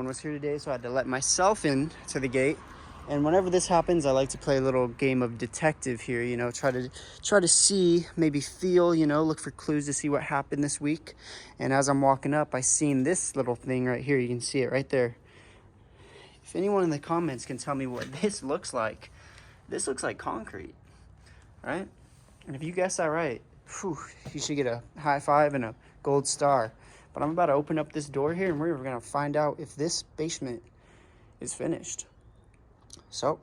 was here today, so I had to let myself in to the gate. And whenever this happens, I like to play a little game of detective here, you know, try to see, maybe feel, you know, look for clues to see what happened this week. And as I'm walking up, I seen this little thing right here. You can see it right there. If anyone in the comments can tell me what this looks like concrete, right? And if you guess that right, whew, you should get a high five and a gold star. But I'm about to open up this door here, and we're gonna find out if this basement is finished. So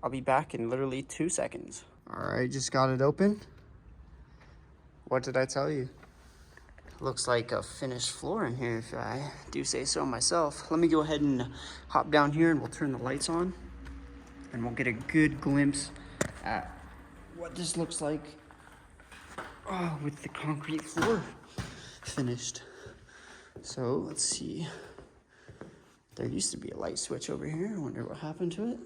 I'll be back in literally 2 seconds. All right, just got it open. What did I tell you? Looks like a finished floor in here, if I do say so myself. Let me go ahead and hop down here and we'll turn the lights on and we'll get a good glimpse at what this looks like with the concrete floor finished. So let's see. There used to be a light switch over here. I wonder what happened to it.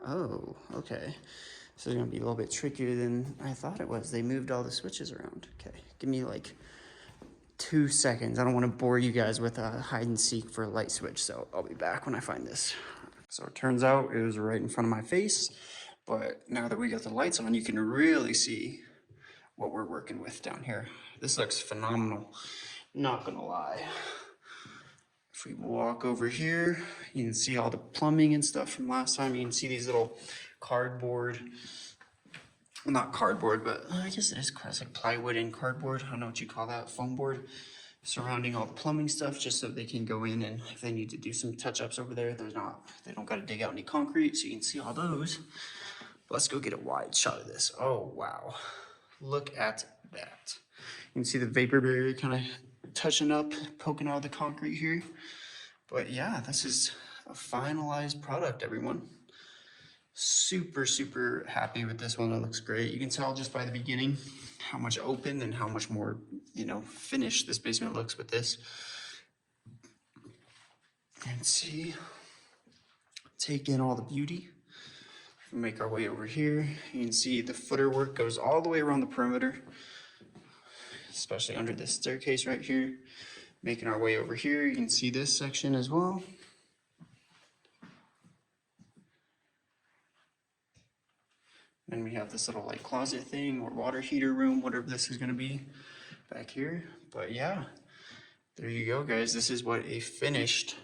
Oh, okay. This is gonna be a little bit trickier than I thought it was. They moved all the switches around. Okay, give me like 2 seconds. I don't wanna bore you guys with a hide and seek for a light switch, so I'll be back when I find this. So it turns out it was right in front of my face, but now that we got the lights on, you can really see what we're working with down here. This looks phenomenal, not gonna lie. If we walk over here, you can see all the plumbing and stuff from last time. You can see these little cardboard, well, not cardboard, but I guess it is classic plywood and cardboard. I don't know what you call that, foam board, surrounding all the plumbing stuff, just so they can go in and if they need to do some touch-ups over there, they don't got to dig out any concrete, so you can see all those. But let's go get a wide shot of this. Oh, wow. Look at that. You can see the vapor barrier kind of touching up, poking out of the concrete here. But yeah, this is a finalized product, everyone. Super, super happy with this one. It looks great. You can tell just by the beginning how much open and how much more, you know, finished this basement looks with this. And see, take in all the beauty. Make our way over here. You can see the footer work goes all the way around the perimeter, especially under this staircase right here. Making our way over here, you can see this section as well. Then we have this little like closet thing or water heater room, whatever this is gonna be back here. But yeah, there you go, guys. This is what a finished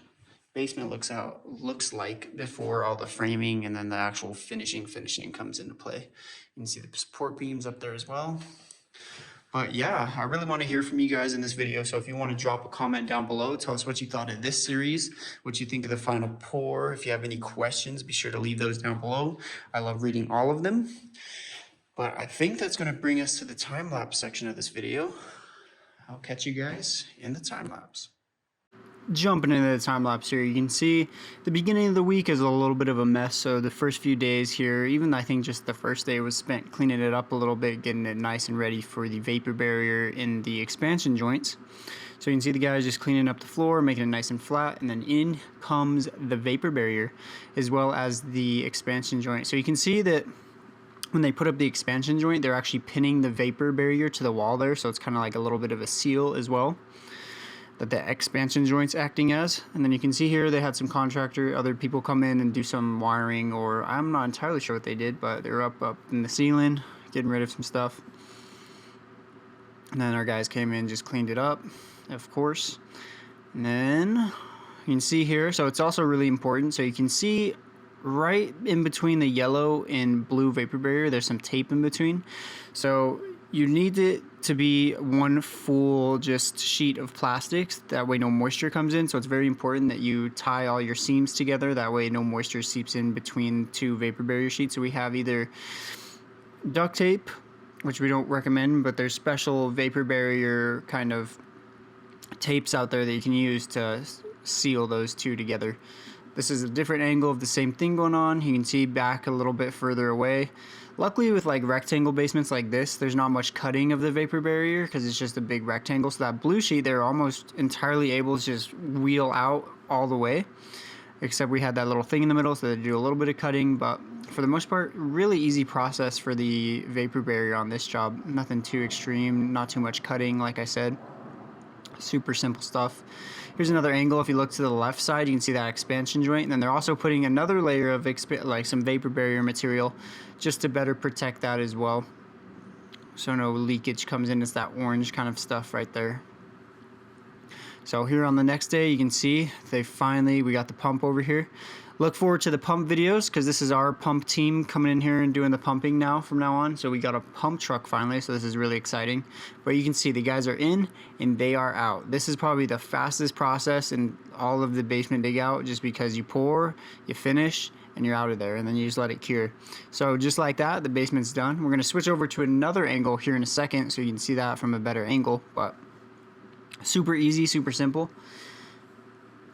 basement looks like before all the framing and then the actual finishing comes into play. You can see the support beams up there as well. But yeah, I really want to hear from you guys in this video. So if you want to drop a comment down below, tell us what you thought of this series, what you think of the final pour. If you have any questions, be sure to leave those down below. I love reading all of them. But I think that's going to bring us to the time-lapse section of this video. I'll catch you guys in the time-lapse. Jumping into the time-lapse here, you can see the beginning of the week is a little bit of a mess. So the first few days here, even I think just the first day was spent cleaning it up a little bit, getting it nice and ready for the vapor barrier in the expansion joints. So you can see the guys just cleaning up the floor, making it nice and flat, and then in comes the vapor barrier as well as the expansion joint. So you can see that when they put up the expansion joint, they're actually pinning the vapor barrier to the wall there. So it's kind of like a little bit of a seal as well that the expansion joint's acting as. And then you can see here they had some other people come in and do some wiring, or I'm not entirely sure what they did, but they're up in the ceiling getting rid of some stuff. And then our guys came in, just cleaned it up, of course. And then you can see here, so it's also really important, so you can see right in between the yellow and blue vapor barrier, there's some tape in between. So you need it to be one full just sheet of plastics. That way no moisture comes in. So it's very important that you tie all your seams together. That way no moisture seeps in between two vapor barrier sheets. So we have either duct tape, which we don't recommend, but there's special vapor barrier kind of tapes out there that you can use to seal those two together. This is a different angle of the same thing going on. You can see back a little bit further away. Luckily with like rectangle basements like this, there's not much cutting of the vapor barrier because it's just a big rectangle. So that blue sheet, they're almost entirely able to just wheel out all the way. Except we had that little thing in the middle, so they do a little bit of cutting. But for the most part, really easy process for the vapor barrier on this job. Nothing too extreme, not too much cutting, like I said. Super simple stuff. Here's another angle. If you look to the left side, you can see that expansion joint. And then they're also putting another layer of like some vapor barrier material just to better protect that as well, so no leakage comes in. It's that orange kind of stuff right there. So here on the next day, you can see we got the pump over here. Look forward to the pump videos, because this is our pump team coming in here and doing the pumping now from now on. So we got a pump truck finally, so this is really exciting. But you can see the guys are in and they are out. This is probably the fastest process in all of the basement dig out, just because you pour, you finish, and you're out of there, and then you just let it cure. So just like that, the basement's done. We're gonna switch over to another angle here in a second so you can see that from a better angle, but super easy, super simple.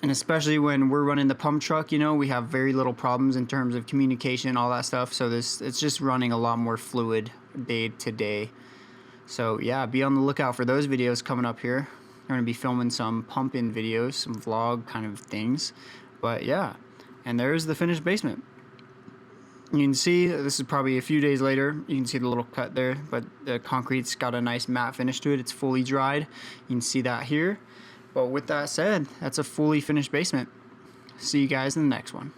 And especially when we're running the pump truck, you know, we have very little problems in terms of communication, all that stuff. So it's just running a lot more fluid day to day. So yeah, be on the lookout for those videos coming up here. We're gonna be filming some pump-in videos, some vlog kind of things. But yeah, and there's the finished basement. You can see, this is probably a few days later, you can see the little cut there, but the concrete's got a nice matte finish to it. It's fully dried. You can see that here. But with that said, that's a fully finished basement. See you guys in the next one.